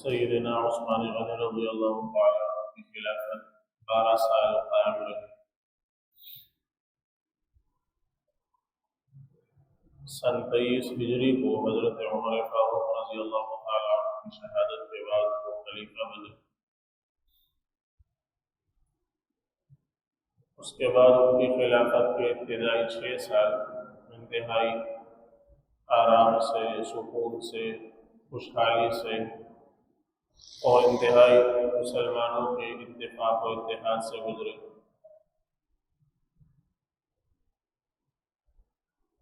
سیدنا عثمان غنی رضی اللہ تعالیٰ عنہ کی خلافت 12 سال قائم رہی۔ سن 23 ہجری کو حضرت عمر فاروق رضی اللہ تعالیٰ عنہ کی شہادت کے بعد وہ خلیفہ بنے۔ اس کے بعد ان کی خلافت کے ابتدائی 6 سال انتہائی آرام سے، سکون سے، خوشحالی سے اور انتہائی مسلمانوں کے اتفاق و اتحاد سے گزرے،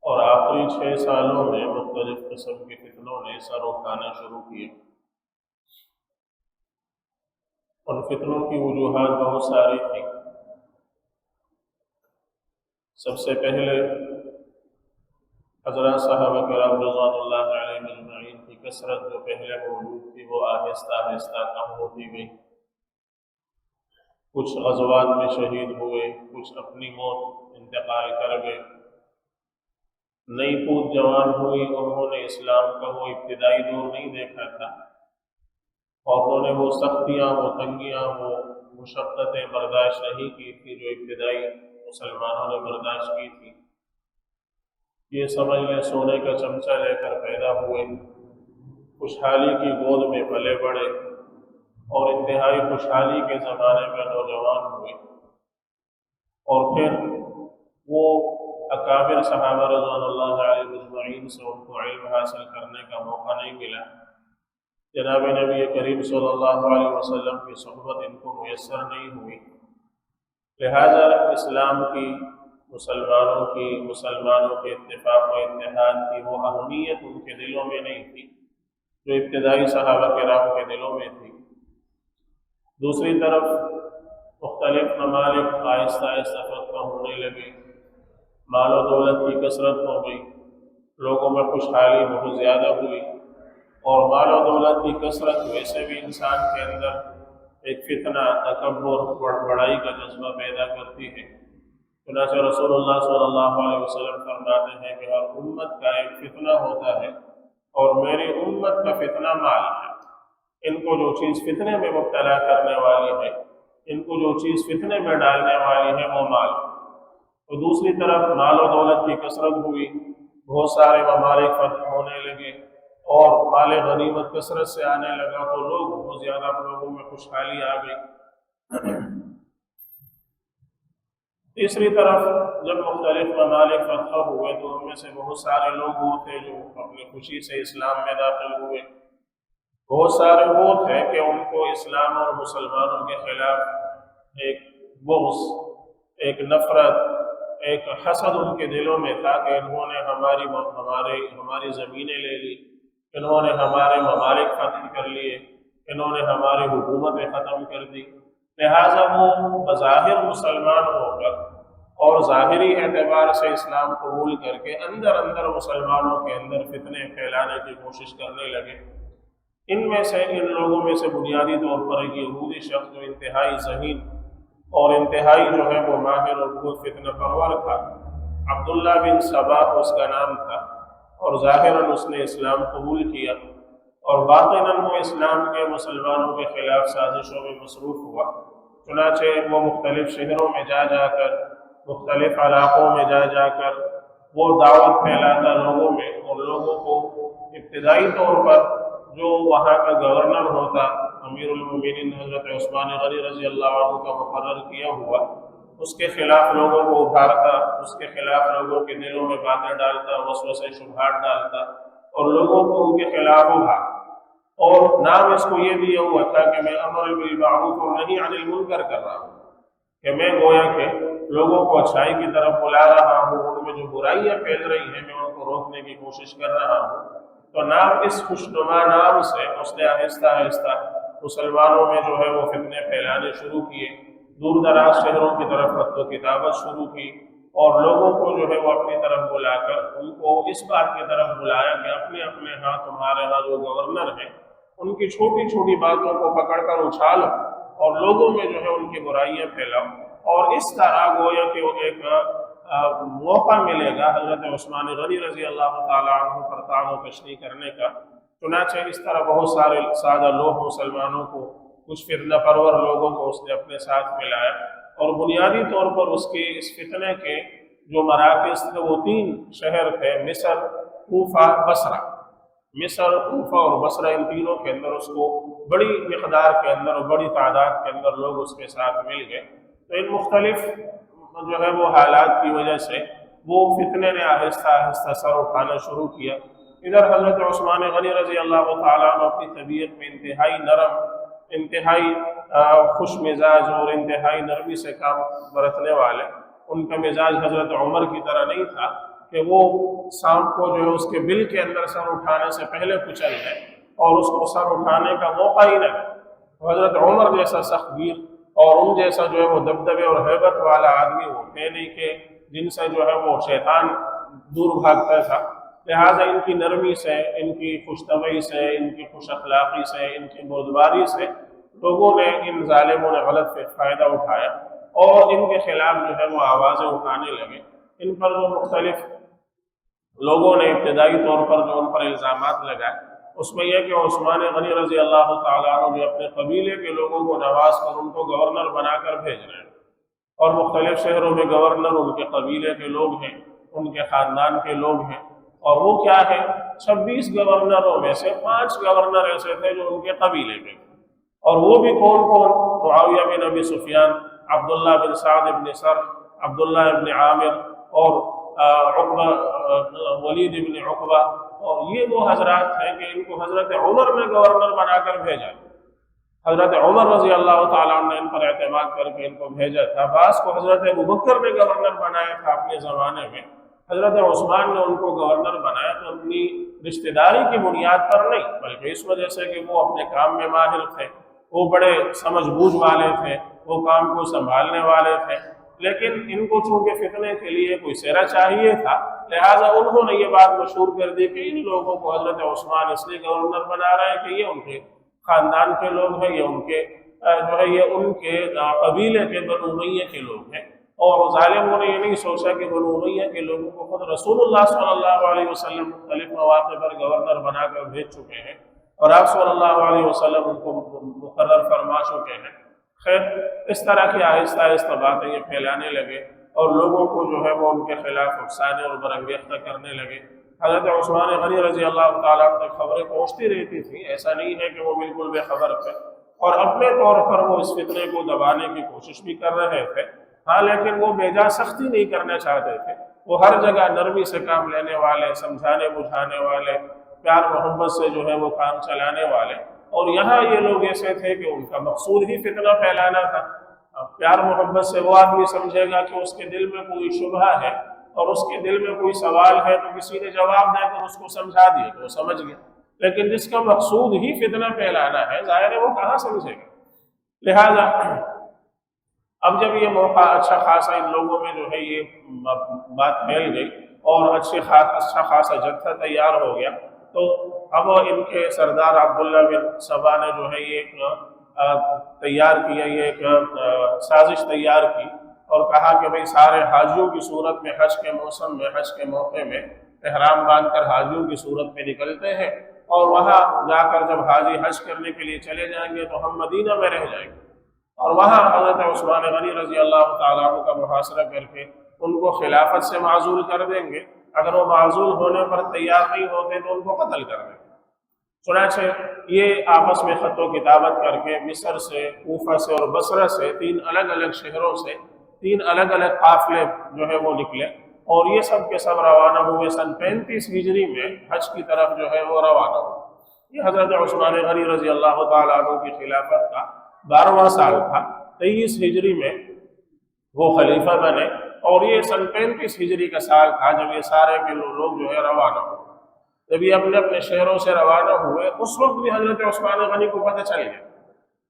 اور آخری 6 سالوں میں مختلف قسم کے فتنوں نے سر اٹھانا شروع کیے۔ ان فتنوں کی وجوہات بہت ساری تھیں۔ سب سے پہلے حضرات صحابہ کرام رضوان اللہ علیہ اجمعین کی کثرت جو پہلے موجود تھی وہ آہستہ آہستہ کم ہوتی گئی۔ کچھ غزوات میں شہید ہوئے، کچھ اپنی موت انتقال کر گئے۔ نئی پود جوان ہوئی، انہوں نے اسلام کا وہ ابتدائی دور نہیں دیکھا تھا، اور انہوں نے وہ سختیاں، وہ تنگیاں، وہ مشقتیں برداشت نہیں کی تھی جو ابتدائی مسلمانوں نے برداشت کی تھی۔ یہ سمجھ لیں سونے کا چمچہ لے کر پیدا ہوئے، خوشحالی کی گود میں پلے بڑھے، اور انتہائی خوشحالی کے زمانے میں نوجوان ہوئے، اور پھر وہ اکابر صحابہ رضوان اللہ علیہ اجمعین سے ان کو علم حاصل کرنے کا موقع نہیں ملا۔ جناب نبی کریم صلی اللہ علیہ وسلم کی صحبت ان کو میسر نہیں ہوئی، لہذا اسلام کی، مسلمانوں کے اتفاق و اتحاد کی وہ اہمیت ان کے دلوں میں نہیں تھی جو ابتدائی صحابہ کرام کے دلوں میں تھی۔ دوسری طرف مختلف ممالک آہستہ آہستہ فتح ہونے لگے، مال و دولت کی کثرت ہو گئی، لوگوں میں خوشحالی بہت زیادہ ہوئی، اور مال و دولت کی کثرت ویسے بھی انسان کے اندر ایک فتنہ، تکبر، بڑائی کا جذبہ پیدا کرتی ہے۔ چنانچہ رسول اللہ صلی اللہ علیہ وسلم فرماتے ہیں کہ ہر امت کا ایک فتنہ ہوتا ہے، اور میری امت کا فتنہ مال ہے۔ ان کو جو چیز فتنے میں مبتلا کرنے والی ہے، ان کو جو چیز فتنے میں ڈالنے والی ہے وہ مال ہے۔ تو دوسری طرف مال و دولت کی کثرت ہوئی، بہت سارے ممالک فتح ہونے لگے، اور مال غنیمت کثرت سے آنے لگا، تو لوگ بہت زیادہ لوگوں میں خوشحالی آ گئی۔ تیسری طرف جب مختلف ممالک فتح ہوئے تو ان میں سے بہت سارے لوگ وہ تھے جو اپنی خوشی سے اسلام میں داخل ہوئے، بہت سارے وہ تھے کہ ان کو اسلام اور مسلمانوں کے خلاف ایک بغض، ایک نفرت، ایک حسد ان کے دلوں میں تھا کہ انہوں نے ہماری زمینیں لے لی، انہوں نے ہمارے ممالک فتح کر لیے، انہوں نے ہماری حکومتیں ختم کر دی۔ لہٰذا وہ بظاہر مسلمان ہو کر اور ظاہری اعتبار سے اسلام قبول کر کے اندر مسلمانوں کے اندر فتنے پھیلانے کی کوشش کرنے لگے۔ ان لوگوں میں سے بنیادی طور پر ایک یہودی شخص جو انتہائی ذہین اور انتہائی جو ہے وہ ماہر اور بہت فتنہ پرور تھا، عبداللہ بن سبا اس کا نام تھا، اور ظاہراً اس نے اسلام قبول کیا، اور باطناً وہ اسلام کے مسلمانوں کے خلاف سازشوں میں مصروف ہوا۔ چنانچہ وہ مختلف شہروں میں جا کر، مختلف علاقوں میں جا کر وہ دعوت پھیلاتا لوگوں میں، اور لوگوں کو ابتدائی طور پر جو وہاں کا گورنر ہوتا، امیر المومنین حضرت عثمان غنی رضی اللہ عنہ کا مقرر کیا ہوا، اس کے خلاف لوگوں کو ابھارتا، اس کے خلاف لوگوں کے دلوں میں باتیں ڈالتا، وسوسے شبہات ڈالتا، اور لوگوں کو ان کے خلاف ابھارتا۔ اور نام اس کو یہ دیا ہوا تھا کہ میں امر بالمعروف اور نہی عن المنکر کر رہا ہوں، کہ میں گویا کہ لوگوں کو اچھائی کی طرف بلا رہا ہوں، ان میں جو برائیاں پھیل رہی ہیں میں ان کو روکنے کی کوشش کر رہا ہوں۔ تو نام اس خوشنما نام سے اس نے آہستہ آہستہ مسلمانوں میں جو ہے وہ فتنے پھیلانے شروع کیے، دور دراز شہروں کی طرف خط و کتابت شروع کی، اور لوگوں کو جو ہے وہ اپنی طرف بلا کر ان کو اس بات کی طرف بلایا کہ اپنے اپنے ہاں تمہارے ہاں جو گورنر ہیں ان کی چھوٹی چھوٹی باتوں کو پکڑ کر اچھالو، اور لوگوں میں جو ہے ان کی برائیاں پھیلاؤ، اور اس طرح گویا کہ ایک موقع ملے گا حضرت عثمان غنی رضی اللہ تعالیٰ عنہ پر طعن و تشنیع کرنے کا۔ چنانچہ اس طرح بہت سارے سادہ لوگ مسلمانوں کو، کچھ فتنہ پرور لوگوں کو اس نے اپنے ساتھ ملایا، اور بنیادی طور پر اس کے اس فتنے کے جو مراکز تھے وہ 3 شہر تھے، مصر، کوفہ، بصرہ۔ مصر، کوفہ اور بصرہ، ان تینوں کے اندر اس کو بڑی مقدار کے اندر اور بڑی تعداد کے اندر لوگ اس کے ساتھ مل گئے۔ تو ان مختلف جو ہے وہ حالات کی وجہ سے وہ فتنے نے آہستہ آہستہ سر اٹھانا شروع کیا۔ ادھر حضرت عثمان غنی رضی اللہ تعالیٰ عنہ اپنی طبیعت میں انتہائی نرم، انتہائی خوش مزاج اور انتہائی نرمی سے کام برتنے والے، ان کا مزاج حضرت عمر کی طرح نہیں تھا کہ وہ سانپ کو جو ہے اس کے بل کے اندر سر اٹھانے سے پہلے کچل ہے اور اس کو سر اٹھانے کا موقع ہی نہ دے۔ حضرت عمر جیسا سخت گیر اور ان جیسا جو ہے وہ دبدبے اور ہیبت والا آدمی وہ تھے نہیں کہ جن سے جو ہے وہ شیطان دور بھاگتا تھا، لہٰذا ان کی نرمی سے، ان کی خوش طبعی سے، ان کی خوش اخلاقی سے، ان کی بردباری سے لوگوں نے، ان ظالموں نے غلط فائدہ اٹھایا اور ان کے خلاف جو ہے وہ آوازیں اٹھانے لگے۔ ان پر جو مختلف لوگوں نے ابتدائی طور پر جو ان پر الزامات لگائے، اس میں یہ کہ عثمان غنی رضی اللہ تعالیٰ عنہ جو اپنے قبیلے کے لوگوں کو نواز کر ان کو گورنر بنا کر بھیج رہے ہیں، اور مختلف شہروں میں گورنر ان کے قبیلے کے لوگ ہیں، ان کے خاندان کے لوگ ہیں، اور وہ کیا ہے، 26 گورنروں میں سے 5 گورنر ایسے تھے جو ان کے قبیلے کے، اور وہ بھی کون کون؟ معاویہ بن ابی سفیان، عبداللہ بن سعد بن سر، عبداللہ بن عامر، اور عقبہ، ولید بن عقبہ، اور یہ وہ حضرات ہیں کہ ان کو حضرت عمر نے گورنر بنا کر بھیجا۔ حضرت عمر رضی اللہ تعالیٰ عنہ نے ان پر اعتماد کر کے ان کو بھیجا تھا۔ بعض کو حضرت ابوبکر نے گورنر بنایا تھا اپنے زمانے میں، حضرت عثمان نے ان کو گورنر بنایا تو اپنی رشتہ داری کی بنیاد پر نہیں، بلکہ اس وجہ سے کہ وہ اپنے کام میں ماہر تھے، وہ بڑے سمجھ بوجھ والے تھے، وہ کام کو سنبھالنے والے تھے، لیکن ان کو چونکہ فتنے کے لیے کوئی سہرا چاہیے تھا، لہٰذا انہوں نے یہ بات مشہور کر دی کہ ان لوگوں کو حضرت عثمان اس لیے گورنر بنا رہے ہیں کہ یہ ان کے خاندان کے لوگ ہیں، یہ ان کے جو ہے یہ ان کے قبیلے کے بنو امیہ کے لوگ ہیں۔ اور ظالموں نے یہ نہیں سوچا کہ بنو امیہ کے لوگوں کو خود رسول اللہ صلی اللہ علیہ وسلم مختلف مواقع پر گورنر بنا کر بھیج چکے ہیں، اور آپ صلی اللہ علیہ وسلم ان کو مقرر فرما چکے ہیں۔ خیر، اس طرح کی آہستہ آہستہ باتیں یہ پھیلانے لگے اور لوگوں کو جو ہے وہ ان کے خلاف اکسانے اور برانگیختہ کرنے لگے۔ حضرت عثمان غنی رضی اللہ تعالیٰ عنہ تک خبریں پہنچتی رہتی تھیں، ایسا نہیں ہے کہ وہ بالکل بے خبر تھے، اور اپنے طور پر وہ اس فتنے کو دبانے کی کوشش بھی کر رہے تھے، ہاں، لیکن وہ بیجا سختی نہیں کرنا چاہتے تھے، وہ ہر جگہ نرمی سے کام لینے والے، سمجھانے بجھانے والے، پیار محبت سے جو ہے وہ کام چلانے والے۔ اور یہاں یہ لوگ ایسے تھے کہ ان کا مقصود ہی فتنہ پھیلانا تھا۔ پیار محبت سے وہ آدمی سمجھے گا کہ اس کے دل میں کوئی شبہ ہے اور اس کے دل میں کوئی سوال ہے تو کسی نے جواب دے کر اس کو سمجھا دیا تو وہ سمجھ گیا، لیکن جس کا مقصود ہی فتنہ پھیلانا ہے، ظاہر ہے وہ کہاں سمجھے گا۔ لہذا اب جب یہ موقع اچھا خاصا ان لوگوں میں جو ہے یہ بات پھیل گئی اور اچھا خاصا جتھا تیار ہو گیا، تو اب ان کے سردار عبداللہ بن سبا نے جو ہے یہ تیار کیا، یہ ایک سازش تیار کی اور کہا کہ بھئی سارے حاجیوں کی صورت میں حج کے موسم میں، حج کے موقع میں احرام باندھ کر حاجیوں کی صورت میں نکلتے ہیں، اور وہاں جا کر جب حاجی حج کرنے کے لیے چلے جائیں گے تو ہم مدینہ میں رہ جائیں گے، اور وہاں حضرت عثمان غنی رضی اللہ تعالیٰ عنہ کا محاصرہ کر کے ان کو خلافت سے معزول کر دیں گے، اگر وہ معزول ہونے پر تیار نہیں ہوتے تو ان کو قتل کر دیں گے۔ چنانچہ یہ آپس میں خط و کتابت کر کے مصر سے، کوفہ سے اور بصرہ سے 3 الگ الگ شہروں سے 3 الگ الگ قافلے جو ہے وہ نکلے، اور یہ سب کے سب روانہ ہوئے سن 35 ہجری میں حج کی طرف جو ہے وہ روانہ ہوئے۔ یہ حضرت عثمان غنی رضی اللہ تعالیٰ عنہ کی خلافت کا 12واں سال تھا۔ 23 ہجری میں وہ خلیفہ بنے، اور یہ سن 35 ہجری کا سال تھا جب یہ سارے کے لوگ جو ہے روانہ ہوئے۔ جب یہ اپنے اپنے شہروں سے روانہ ہوئے، اس وقت بھی حضرت عثمان غنی کو پتہ چل گیا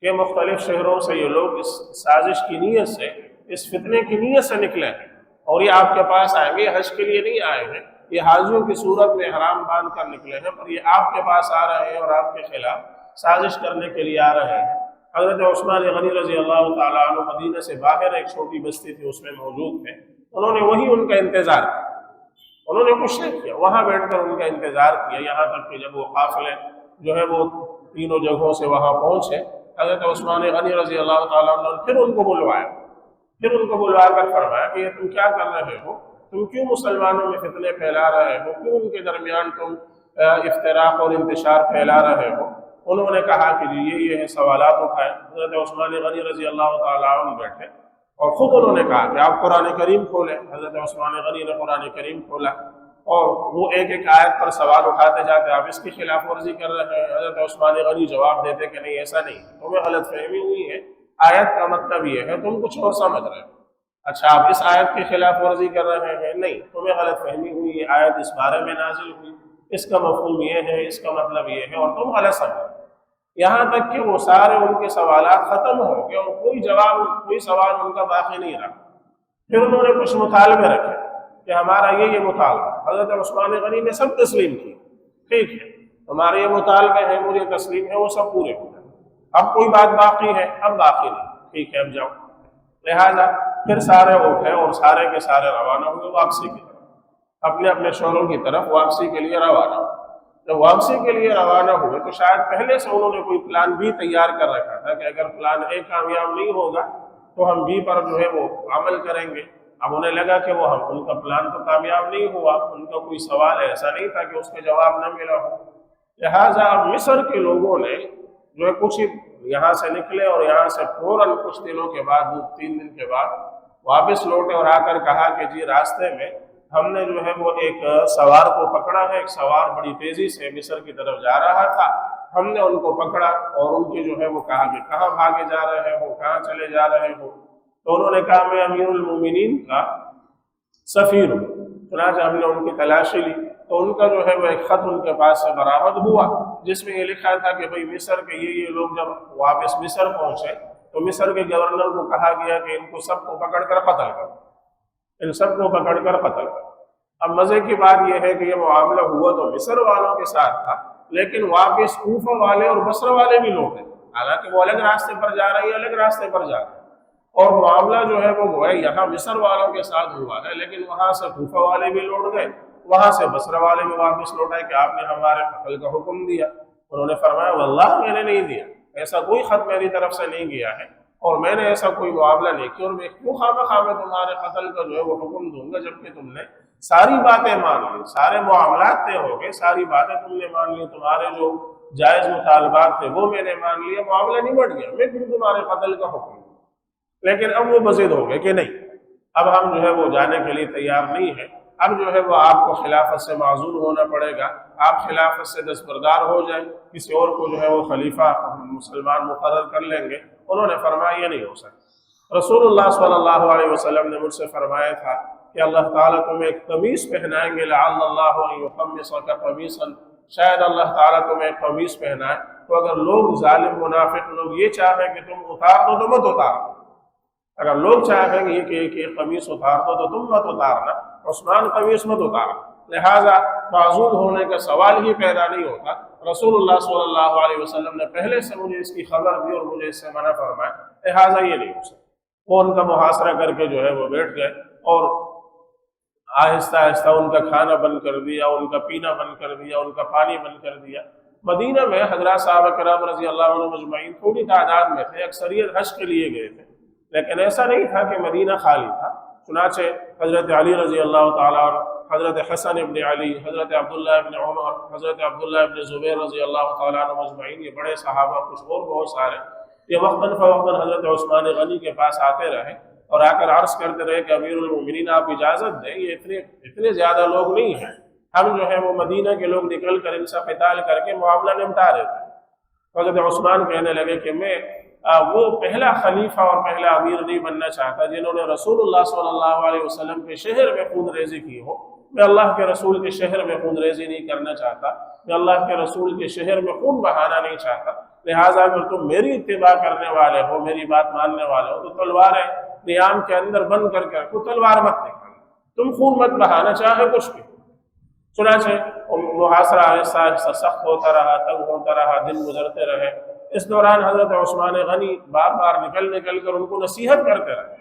کہ مختلف شہروں سے یہ لوگ اس سازش کی نیت سے، اس فتنے کی نیت سے نکلے ہیں، اور یہ آپ کے پاس آئیں گے، حج کے لیے نہیں آئے ہیں، یہ حاجیوں کی صورت میں احرام باندھ کر نکلے ہیں، پر یہ آپ کے پاس آ رہے ہیں اور آپ کے خلاف سازش کرنے کے لیے آ رہے ہیں۔ حضرت عثمان غنی رضی اللہ تعالیٰ عنہ مدینہ سے باہر ایک چھوٹی بستی تھی، اس میں موجود تھے، انہوں نے وہی ان کا انتظار کیا، انہوں نے کچھ نہیں کیا، وہاں بیٹھ کر ان کا انتظار کیا، یہاں تک کہ جب وہ قافلے جو ہے وہ تینوں جگہوں سے وہاں پہنچے، حضرت عثمان غنی رضی اللہ تعالیٰ عنہ نے پھر ان کو بلوا کر فرمایا کہ یہ تم کیا کر رہے ہو، تم کیوں مسلمانوں میں فتنے پھیلا رہے ہو، کیوں ان کے درمیان تم افتراق اور انتشار پھیلا رہے ہو؟ انہوں نے کہا کہ یہ سوالات اٹھائے۔ حضرت عثمان غنی رضی اللہ تعالیٰ عنہ بیٹھے اور خود انہوں نے کہا کہ آپ قرآن کریم کھولیں۔ حضرت عثمان غنی نے قرآن کریم کھولا اور وہ ایک ایک آیت پر سوال اٹھاتے جاتے، آپ اس کی خلاف ورزی کر رہے ہیں۔ حضرت عثمان غنی جواب دیتے کہ نہیں، ایسا نہیں، تمہیں غلط فہمی ہوئی ہے، آیت کا مطلب یہ ہے، تم کچھ اور سمجھ رہے ہو۔ اچھا، آپ اس آیت کی خلاف ورزی کر رہے ہیں، نہیں، تمہیں غلط فہمی ہوئی ہے، آیت اس بارے میں نازل ہوئی، اس کا مفہوم یہ ہے، اس کا مطلب یہ ہے، اور تم غلط سمجھ۔ یہاں تک کہ وہ سارے ان کے سوالات ختم ہو گئے اور کوئی سوال ان کا باقی نہیں رہا۔ پھر انہوں نے کچھ مطالبے رکھے کہ ہمارا یہ مطالبہ، حضرت عثمان غنی نے سب تسلیم کی، ٹھیک ہے، ہمارے یہ مطالبے ہیں، مجھے تسلیم ہے، وہ سب پورے ہو گئے، اب کوئی بات باقی ہے؟ اب باقی نہیں، ٹھیک ہے، اب جاؤ۔ لہذا پھر سارے اٹھے اور سارے کے سارے روانہ ہوئے واپسی کی طرف، اپنے اپنے شہروں کی طرف واپسی کے لیے روانہ ہوئے۔ جب واپسی کے لیے روانہ ہوئے تو شاید پہلے سے انہوں نے کوئی پلان بھی تیار کر رکھا تھا کہ اگر پلان اے کامیاب نہیں ہوگا تو ہم بی پر جو ہے وہ عمل کریں گے۔ اب انہیں لگا کہ ان کا پلان تو کامیاب نہیں ہوا، ان کا کوئی سوال ایسا نہیں تھا کہ اس کے جواب نہ ملا ہو۔ لہٰذا اب مصر کے لوگوں نے جو ہے کچھ یہاں سے نکلے اور یہاں سے فوراً کچھ دنوں کے بعد، 3 دن کے بعد واپس لوٹے اور آ کر کہا کہ جی راستے میں ہم نے جو ہے وہ ایک سوار کو پکڑا ہے، ایک سوار بڑی تیزی سے مصر کی طرف جا رہا تھا، ہم نے ان کو پکڑا اور ان کی جو ہے وہ کہا کہ کہاں بھاگے جا رہے ہو، کہاں چلے جا رہے ہو؟ تو انہوں نے کہا میں امیر المومنین کا سفیر ہوں۔ چنانچہ ہم نے ان کی تلاشی لی تو ان کا جو ہے وہ ایک خط ان کے پاس سے برآمد ہوا جس میں یہ لکھا تھا کہ بھئی مصر کے یہ لوگ جب واپس مصر پہنچے تو مصر کے گورنر کو کہا گیا کہ ان کو سب کو پکڑ کر قتل کرو، ان سب کو پکڑ کر قتل کرو۔ اب مزے کی بات یہ ہے کہ یہ معاملہ ہوا تو مصر والوں کے ساتھ تھا، لیکن واپس کوفہ والے اور بصرہ والے بھی لوگ ہیں، حالانکہ وہ الگ راستے پر جا رہے ہیں، الگ راستے پر جا رہے ہیں، اور معاملہ جو ہے وہ ہے یہاں مصر والوں کے ساتھ ہوا ہے، لیکن وہاں سے کوفہ والے بھی لوٹ گئے، وہاں سے بصرہ والے بھی واپس لوٹے کہ آپ نے ہمارے قتل کا حکم دیا۔ انہوں نے فرمایا واللہ میں نے نہیں دیا، ایسا کوئی خط میری طرف سے نہیں گیا ہے اور میں نے ایسا کوئی معاملہ نہیں کیا، اور میں کیوں خواہ میں تمہارے قتل کا جو ہے وہ حکم دوں گا جبکہ تم نے ساری باتیں مان لی، سارے معاملات طے ہو گئے، ساری باتیں تم نے مان لی، تمہارے جو جائز مطالبات تھے وہ میں نے مان لیا، معاملہ نمٹ گیا، میں کیوں تمہارے قتل کا حکم دوں؟ لیکن اب وہ مزید ہو گئے کہ نہیں، اب ہم جو ہے وہ جانے کے لیے تیار نہیں ہیں، اب جو ہے وہ آپ کو خلافت سے معزول ہونا پڑے گا، آپ خلافت سے دستبردار ہو جائیں، کسی اور کو جو ہے وہ خلیفہ مسلمان مقرر کر لیں گے۔ انہوں نے فرمایا یہ نہیں ہو سکتا۔ رسول اللہ صلی اللہ علیہ وسلم نے مجھ سے فرمایا تھا کہ اللہ تعالیٰ تمہیں ایک قمیص پہنائیں گے، لعل اللہ ان یقمصک قمیصا، شاید اللہ تعالیٰ تمہیں ایک قمیص پہنائے، تو اگر لوگ ظالم منافق لوگ یہ چاہیں کہ تم اتار دو تو مت اتارو، اگر لوگ چاہیں گے کہ ایک قمیص اتار دو تو تم مت اتارنا، عثمان قمیص مت اتارنا، لہٰذا معزول ہونے کا سوال ہی پیدا نہیں ہوتا۔ رسول اللہ صلی اللہ علیہ وسلم نے پہلے سے مجھے اس کی خبر دی اور مجھے اس سے منع فرمایا، لہٰذا یہ نہیں ہو سکتا۔ وہ ان کا محاصرہ کر کے جو ہے وہ بیٹھ گئے اور آہستہ آہستہ ان کا کھانا بند کر دیا، ان کا پینا بند کر دیا، ان کا پانی بند کر دیا۔ مدینہ میں حضرات صحابہ کرام رضی اللہ عنہ مجمعین تھوڑی تعداد میں تھے، اکثریت حج کے لیے گئے تھے، لیکن ایسا نہیں تھا کہ مدینہ خالی تھا۔ چنانچہ حضرت علی رضی اللہ تعالیٰ عنہ، حضرت حسن ابن علی، حضرت عبداللہ ابن عمر، حضرت عبداللہ ابن زبیر رضی اللہ تعالیٰ عنہ مجمعین، یہ بڑے صحابہ کچھ اور بہت سارے، یہ وقتاً فوقتاً حضرت عثمان غنی کے پاس آتے رہے اور آ کر عرض کرتے رہے کہ امیر المومنین آپ اجازت دیں، یہ اتنے زیادہ لوگ نہیں ہیں، ہم جو ہے وہ مدینہ کے لوگ نکل کر ان سے قتال کر کے معاملہ نمٹا رہے تھے۔ حضرت عثمان کہنے لگے کہ میں وہ پہلا خلیفہ اور پہلا امیر نہیں بننا چاہتا جنہوں نے رسول اللہ صلی اللہ علیہ وسلم کے شہر میں خون ریزی کی ہو، میں اللہ کے رسول کے شہر میں خون ریزی نہیں کرنا چاہتا، میں اللہ کے رسول کے شہر میں خون بہانا نہیں چاہتا، لہٰذا اگر تم میری اتباع کرنے والے ہو، میری بات ماننے والے ہو تو تلواریں نیام کے اندر بند کر کے رکھو، تلوار مت نکالنا، تم خون مت بہانا، چاہے کچھ بھی۔ چنانچہ محاصرہ آہستہ آہستہ سخت ہوتا رہا، تنگ ہوتا رہا، دن گزرتے رہے۔ اس دوران حضرت عثمان غنی بار بار نکل کر ان کو نصیحت کرتے رہے،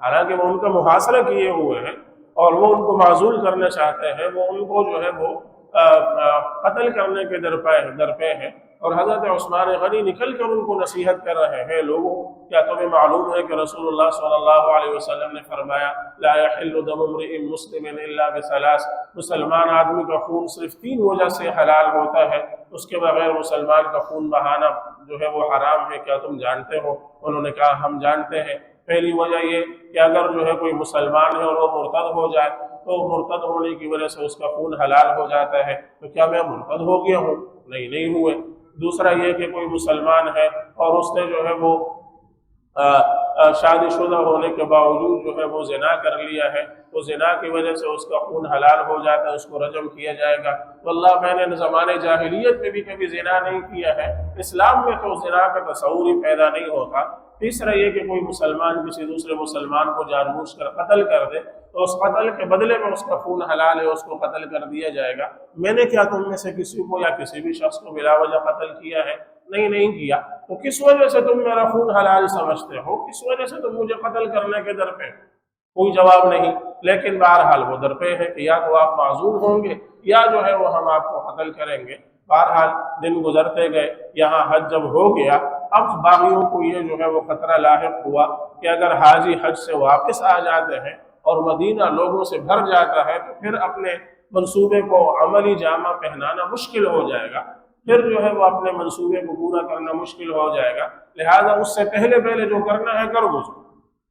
حالانکہ وہ ان کا محاصرہ کیے ہوئے ہیں اور وہ ان کو معزول کرنا چاہتے ہیں، وہ ان کو جو ہے وہ قتل کرنے کے درپے ہیں، اور حضرت عثمان غنی نکل کر ان کو نصیحت کر رہے ہیں، لوگوں کیا تمہیں معلوم ہے کہ رسول اللہ صلی اللہ علیہ وسلم نے فرمایا لا يحل دم امرئ مسلم الا بثلاث، مسلمان آدمی کا خون صرف 3 وجہ سے حلال ہوتا ہے، اس کے بغیر مسلمان کا خون بہانا جو ہے وہ حرام ہے، کیا تم جانتے ہو؟ انہوں نے کہا ہم جانتے ہیں۔ پہلی وجہ یہ کہ اگر جو ہے کوئی مسلمان ہے اور وہ مرتد ہو جائے تو مرتد ہونے کی وجہ سے اس کا خون حلال ہو جاتا ہے، تو کیا میں مرتد ہو گیا ہوں؟ نہیں ہوئے۔ دوسرا یہ کہ کوئی مسلمان ہے اور اس نے جو ہے وہ شادی شدہ ہونے کے باوجود جو ہے وہ زنا کر لیا ہے، تو زنا کی وجہ سے اس کا خون حلال ہو جاتا ہے، اس کو رجم کیا جائے گا۔ واللہ میں نے زمانے جاہلیت میں بھی کبھی زنا نہیں کیا ہے، اسلام میں تو زنا کا تصور ہی پیدا نہیں ہوتا۔ تیسرا یہ کہ کوئی مسلمان کسی دوسرے مسلمان کو جان بوجھ کر قتل کر دے تو اس قتل کے بدلے میں اس کا خون حلال ہے، اس کو قتل کر دیا جائے گا۔ میں نے کیا تم میں سے کسی کو یا کسی بھی شخص کو بلا وجہ قتل کیا ہے؟ نہیں کیا، تو کس وجہ سے تم میرا خون حلال سمجھتے ہو؟ کس وجہ سے تم مجھے قتل کرنے کے در پہ؟ کوئی جواب نہیں، لیکن بہرحال وہ در پہ ہے کہ یا تو آپ معذور ہوں گے یا جو ہے وہ ہم آپ کو قتل کریں گے۔ بہرحال دن گزرتے گئے، یہاں حج جب ہو گیا، اب باغیوں کو یہ جو ہے وہ خطرہ لاحق ہوا کہ اگر حاجی حج سے واپس آ جاتے ہیں اور مدینہ لوگوں سے بھر جاتا ہے تو پھر اپنے منصوبے کو عملی جامہ پہنانا مشکل ہو جائے گا، پھر جو ہے وہ اپنے منصوبے کو پورا کرنا مشکل ہو جائے گا، لہٰذا اس سے پہلے جو کرنا ہے کر گزرو،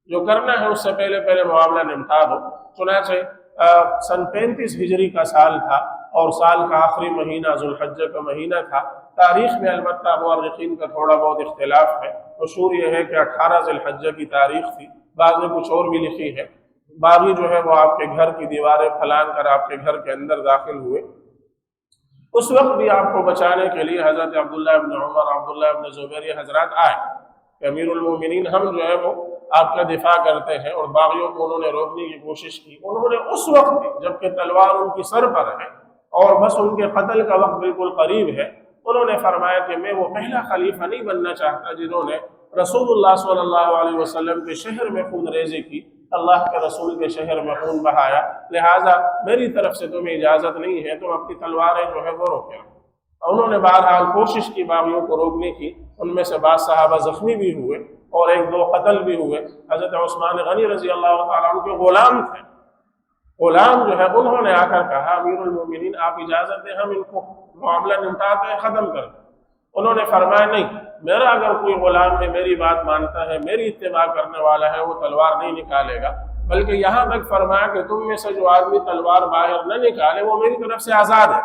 جو کرنا ہے اس سے پہلے معاملہ نمٹا دو۔ چنانچہ سن 35 ہجری کا سال تھا اور سال کا آخری مہینہ ذوالحجہ کا مہینہ تھا۔ تاریخ میں البتہ مورخین کا تھوڑا بہت اختلاف ہے، مشہور یہ ہے کہ 18 ذی الحجہ کی تاریخ تھی، بعض نے کچھ اور بھی لکھی ہے۔ باغی جو ہے وہ آپ کے گھر کی دیواریں پھلان کر آپ کے گھر کے اندر داخل ہوئے، اس وقت بھی آپ کو بچانے کے لیے حضرت عبداللہ ابن عمر، عبداللہ ابن زبیر یہ حضرات آئے کہ امیر المومنین ہم جو ہے وہ آپ کا دفاع کرتے ہیں، اور باغیوں کو انہوں نے روکنے کی کوشش کی۔ انہوں نے اس وقت بھی جبکہ تلوار ان کی سر پر ہے اور بس ان کے قتل کا وقت بالکل قریب ہے، انہوں نے فرمایا کہ میں وہ پہلا خلیفہ نہیں بننا چاہتا جنہوں نے رسول اللہ صلی اللہ علیہ وسلم کے شہر میں خون ریزی کی، اللہ کے رسول کے شہر میں خون بہایا، لہٰذا میری طرف سے تمہیں اجازت نہیں ہے، تم اپنی تلواریں جو ہے وہ روکیں۔ انہوں نے بہرحال کوشش کی باغیوں کو روکنے کی، ان میں سے بعض صحابہ زخمی بھی ہوئے اور 1-2 قتل بھی ہوئے۔ حضرت عثمان غنی رضی اللہ تعالیٰ عنہ کے غلام تھے، غلام جو ہے انہوں نے آ کر کہا امیر المومنین آپ اجازت دیں ہم ان کو معاملہ نمٹاتے ہیں، ختم کر دیں۔ انہوں نے فرمایا نہیں، میرا اگر کوئی غلام ہے، میری بات مانتا ہے، میری اتباع کرنے والا ہے، وہ تلوار نہیں نکالے گا، بلکہ یہاں تک فرمایا کہ تم میں سے جو آدمی تلوار باہر نہ نکالے وہ میری طرف سے آزاد ہے،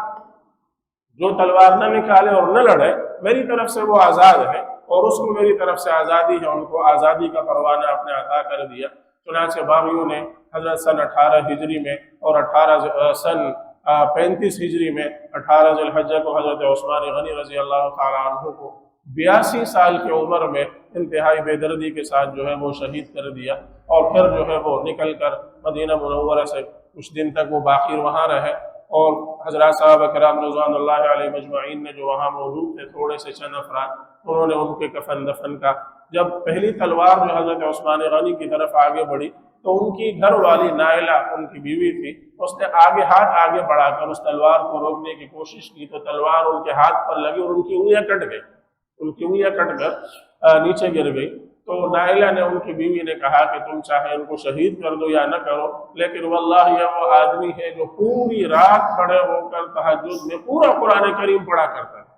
جو تلوار نہ نکالے اور نہ لڑے میری طرف سے وہ آزاد ہے، اور اس کو میری طرف سے آزادی ہے، ان کو آزادی کا پروانہ اپنے عطا کر دیا۔ چنانچہ باغیوں نے حضرت سن 18 ہجری میں اور سن 35 ہجری میں 18 ذی الحجہ کو حضرت عثمان غنی رضی اللہ تعالیٰ عنہ کو 82 سال کی عمر میں انتہائی بے دردی کے ساتھ جو ہے وہ شہید کر دیا، اور پھر جو ہے وہ نکل کر مدینہ منورہ سے کچھ دن تک وہ باقی وہاں رہے، اور حضرات صحابہ کرام رضوان اللہ علیہ مجمعین نے جو وہاں موجود تھے تھوڑے سے چند افراد، انہوں نے ان کے کفن دفن کا۔ جب پہلی تلوار جو حضرت عثمان غنی کی طرف آگے بڑھی تو ان کی گھر والی نائلہ ان کی بیوی تھی، اس نے ہاتھ آگے بڑھا کر اس تلوار کو روکنے کی کوشش کی تو تلوار ان کے ہاتھ پر لگی اور ان کی انگلیاں کٹ گئی، ان کی انگلیاں کٹ کر نیچے گر گئی۔ تو نائلہ نے ان کی بیوی نے کہا کہ تم چاہے ان کو شہید کر دو یا نہ کرو، لیکن واللہ یہ وہ آدمی ہے جو پوری رات کھڑے ہو کر تہجد میں پورا قرآن کریم پڑھا کرتا ہے،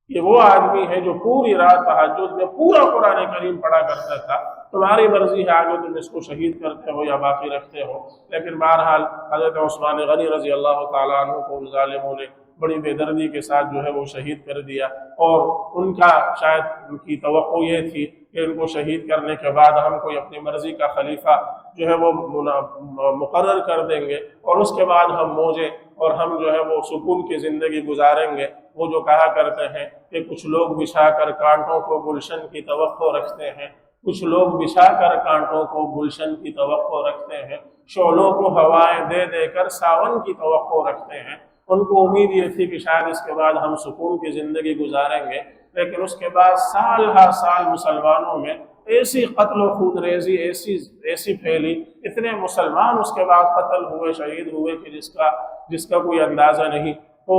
یہ وہ آدمی ہے جو پوری رات تہجد میں پورا قرآن کریم پڑھا کرتا تھا، تمہاری مرضی ہے آگے تم اس کو شہید کرتے ہو یا باقی رکھتے ہو۔ لیکن بہرحال حضرت عثمان غنی رضی اللہ تعالیٰ عنہ کو ان ظالموں نے بڑی بے دردی کے ساتھ جو ہے وہ شہید کر دیا، اور ان کا شاید ان کی توقع یہ تھی کہ ان کو شہید کرنے کے بعد ہم کوئی اپنی مرضی کا خلیفہ جو ہے وہ مقرر کر دیں گے، اور اس کے بعد ہم موجے اور ہم جو ہے وہ سکون کی زندگی گزاریں گے۔ وہ جو کہا کرتے ہیں کہ کچھ لوگ بچھا کر کانٹوں کو گلشن کی توقع رکھتے ہیں، کچھ لوگ بچھا کر کانٹوں کو گلشن کی توقع رکھتے ہیں، شعلوں کو ہوائیں دے دے کر ساون کی توقع رکھتے ہیں۔ ان کو امید یہ تھی کہ شاید اس کے بعد ہم سکون کی زندگی گزاریں گے، لیکن اس کے بعد سال ہر سال مسلمانوں میں ایسی قتل و خون ریزی ایسی پھیلی، اتنے مسلمان اس کے بعد قتل ہوئے، شہید ہوئے کہ جس کا کوئی اندازہ نہیں۔ تو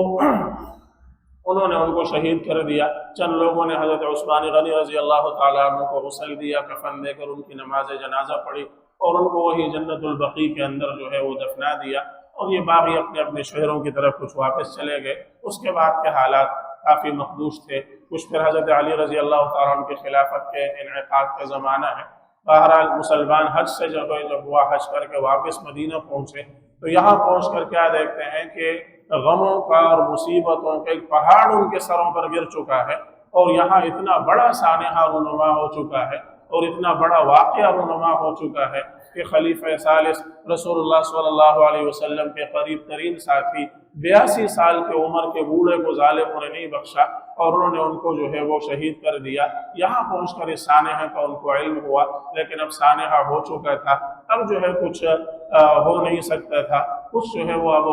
انہوں نے ان کو شہید کر دیا۔ چند لوگوں نے حضرت عثمان غنی رضی اللہ تعالیٰ عنہ کو غسل دیا، کفن دے کر ان کی نماز جنازہ پڑھی اور ان کو وہی جنت البقیع کے اندر جو ہے وہ دفنا دیا، اور یہ باغی اپنے اپنے شہروں کی طرف کچھ واپس چلے گئے۔ اس کے بعد کے حالات کافی مخدوش تھے، کچھ پھر حضرت علی رضی اللہ تعالیٰ عنہ کی خلافت کے انعقاد کا زمانہ ہے۔ بہرحال مسلمان حج سے جب وہ حج کر کے واپس مدینہ پہنچے تو یہاں پہنچ کر کیا دیکھتے ہیں کہ غموں کا اور مصیبتوں کا ایک پہاڑ ان کے سروں پر گر چکا ہے، اور یہاں اتنا بڑا سانحہ رونما ہو چکا ہے اور اتنا بڑا واقعہ رونما ہو چکا ہے کہ خلیفہ ثالث رسول اللہ صلی اللہ علیہ وسلم کے قریب ترین ساتھی 82 سال کی عمر کے بوڑھے کو ظالموں نے نہیں بخشا اور انہوں نے ان کو جو ہے وہ شہید کر دیا۔ یہاں پہنچ کر اس سانحہ کا ان کو علم ہوا، لیکن اب سانحہ ہو چکا تھا، اب جو ہے کچھ ہو نہیں سکتا تھا، کچھ جو ہے وہ اب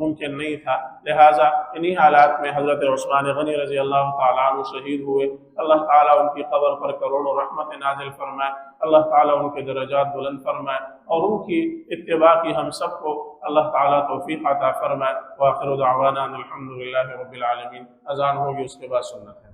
ممکن نہیں تھا۔ لہٰذا انہی حالات میں حضرت عثمان غنی رضی اللہ تعالیٰ عنہ شہید ہوئے۔ اللہ تعالیٰ ان کی قبر پر کروڑوں رحمت نازل فرمائے، اللہ تعالیٰ ان کے درجات بلند فرمائے، اور ان کی اتباع کی ہم سب کو اللہ تعالیٰ توفیق عطا فرمائے۔ وآخر دعوانا الحمدللہ رب العالمین۔ اذان ہوگی، اس کے بعد سنت ہے۔